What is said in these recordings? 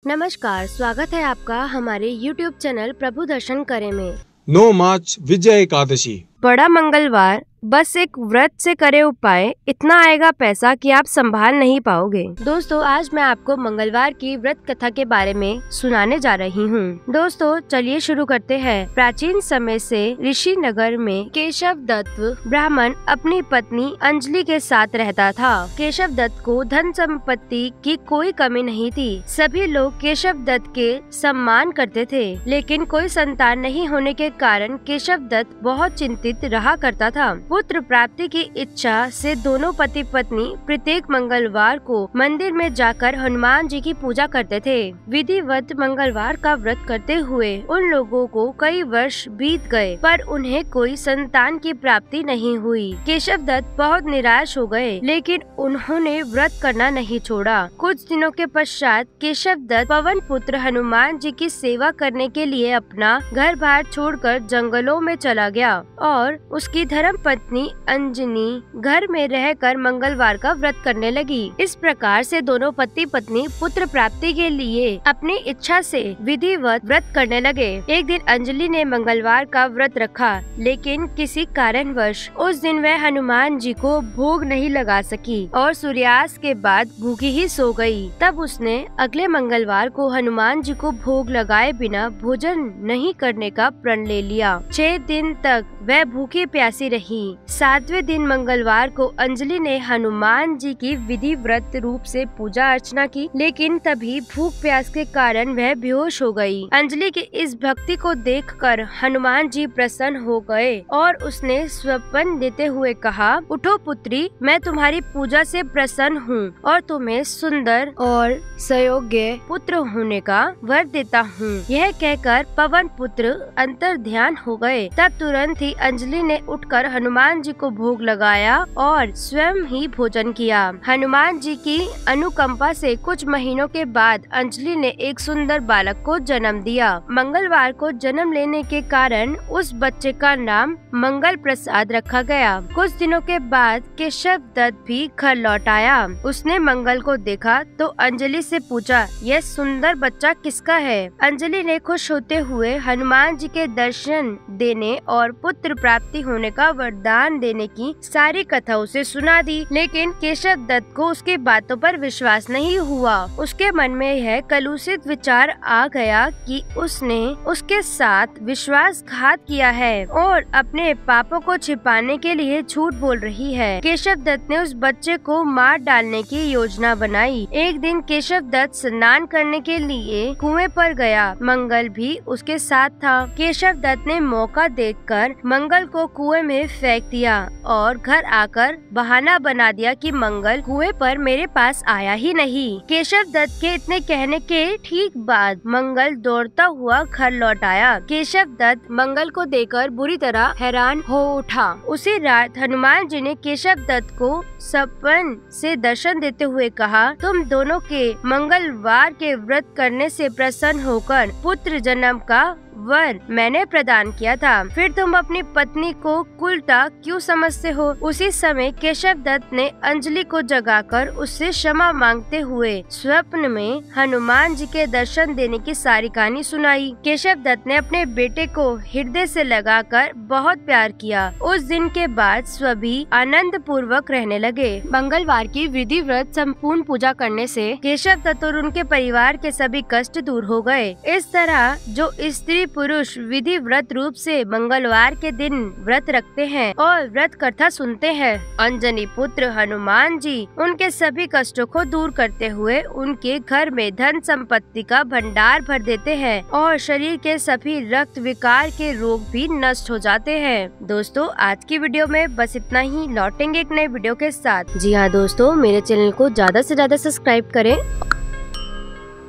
नमस्कार, स्वागत है आपका हमारे YouTube चैनल प्रभु दर्शन करे में। 9 मार्च विजय एकादशी। बड़ा मंगलवार, बस एक व्रत से करे उपाय, इतना आएगा पैसा कि आप संभाल नहीं पाओगे। दोस्तों, आज मैं आपको मंगलवार की व्रत कथा के बारे में सुनाने जा रही हूँ। दोस्तों, चलिए शुरू करते हैं। प्राचीन समय से ऋषि नगर में केशव दत्त ब्राह्मण अपनी पत्नी अंजलि के साथ रहता था। केशव दत्त को धन संपत्ति की कोई कमी नहीं थी। सभी लोग केशव दत्त के सम्मान करते थे, लेकिन कोई संतान नहीं होने के कारण केशव दत्त बहुत चिंतित रहा करता था। पुत्र प्राप्ति की इच्छा से दोनों पति पत्नी प्रत्येक मंगलवार को मंदिर में जाकर हनुमान जी की पूजा करते थे। विधिवत मंगलवार का व्रत करते हुए उन लोगों को कई वर्ष बीत गए, पर उन्हें कोई संतान की प्राप्ति नहीं हुई। केशव दत्त बहुत निराश हो गए, लेकिन उन्होंने व्रत करना नहीं छोड़ा। कुछ दिनों के पश्चात केशव दत्त पवन पुत्र हनुमान जी की सेवा करने के लिए अपना घर बार छोड़कर जंगलों में चला गया और उसकी धर्म पत्नी अंजनी घर में रहकर मंगलवार का व्रत करने लगी। इस प्रकार से दोनों पति पत्नी पुत्र प्राप्ति के लिए अपनी इच्छा से विधिवत व्रत करने लगे। एक दिन अंजलि ने मंगलवार का व्रत रखा, लेकिन किसी कारणवश उस दिन वह हनुमान जी को भोग नहीं लगा सकी और सूर्यास्त के बाद भूखी ही सो गई। तब उसने अगले मंगलवार को हनुमान जी को भोग लगाए बिना भोजन नहीं करने का प्रण ले लिया। 6 दिन तक वह भूखी प्यासी रही। 7वें दिन मंगलवार को अंजलि ने हनुमान जी की विधिव्रत रूप से पूजा अर्चना की, लेकिन तभी भूख प्यास के कारण वह बेहोश हो गई। अंजलि की इस भक्ति को देखकर हनुमान जी प्रसन्न हो गए और उसने स्वप्न देते हुए कहा, उठो पुत्री, मैं तुम्हारी पूजा से प्रसन्न हूँ और तुम्हें सुंदर और सुयोग्य पुत्र होने का वर देता हूँ। यह कहकर पवन पुत्र अंतर ध्यान हो गए। तब तुरंत ही अंजलि ने उठकर हनुमान जी को भोग लगाया और स्वयं ही भोजन किया। हनुमान जी की अनुकंपा से कुछ महीनों के बाद अंजलि ने एक सुंदर बालक को जन्म दिया। मंगलवार को जन्म लेने के कारण उस बच्चे का नाम मंगल प्रसाद रखा गया। कुछ दिनों के बाद केशव दत्त भी घर लौट आया। उसने मंगल को देखा तो अंजलि से पूछा, यह सुंदर बच्चा किसका है? अंजलि ने खुश होते हुए हनुमान जी के दर्शन देने और पुत्र प्राप्ति होने का वरदान देने की सारी कथा उसे सुना दी, लेकिन केशव दत्त को उसकी बातों पर विश्वास नहीं हुआ। उसके मन में यह कलुषित विचार आ गया कि उसने उसके साथ विश्वासघात किया है और अपने पापों को छिपाने के लिए झूठ बोल रही है। केशव दत्त ने उस बच्चे को मार डालने की योजना बनाई। एक दिन केशव दत्त स्नान करने के लिए कुएं पर गया। मंगल भी उसके साथ था। केशव दत्त ने मौका देखकर मंगल को कुएं में फेंक दिया और घर आकर बहाना बना दिया कि मंगल कुएं पर मेरे पास आया ही नहीं। केशव दत्त के इतने कहने के ठीक बाद मंगल दौड़ता हुआ घर लौट आया। केशव दत्त मंगल को देखकर बुरी तरह हैरान हो उठा। उसी रात हनुमान जी ने केशव दत्त को सपन से दर्शन देते हुए कहा, तुम दोनों के मंगलवार के व्रत करने से प्रसन्न होकर पुत्र जन्म का वर मैंने प्रदान किया था, फिर तुम अपनी पत्नी को उल्टा क्यों समझते हो? उसी समय केशव दत्त ने अंजलि को जगाकर उससे क्षमा मांगते हुए स्वप्न में हनुमान जी के दर्शन देने की सारी कहानी सुनाई। केशव दत्त ने अपने बेटे को हृदय से लगाकर बहुत प्यार किया। उस दिन के बाद सभी आनंद पूर्वक रहने लगे। मंगलवार की विधि व्रत संपूर्ण पूजा करने से केशव दत्त और उनके परिवार के सभी कष्ट दूर हो गए। इस तरह जो स्त्री पुरुष विधि व्रत रूप से मंगलवार के दिन व्रत रखते हैं और व्रत कथा सुनते हैं, अंजनी पुत्र हनुमान जी उनके सभी कष्टों को दूर करते हुए उनके घर में धन संपत्ति का भंडार भर देते हैं और शरीर के सभी रक्त विकार के रोग भी नष्ट हो जाते हैं। दोस्तों, आज की वीडियो में बस इतना ही। लौटेंगे एक नए वीडियो के साथ। जी हाँ दोस्तों, मेरे चैनल को ज्यादा से ज्यादा सब्सक्राइब करें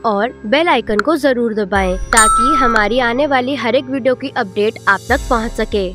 और बेल आइकन को जरूर दबाएं ताकि हमारी आने वाली हर एक वीडियो की अपडेट आप तक पहुंच सके।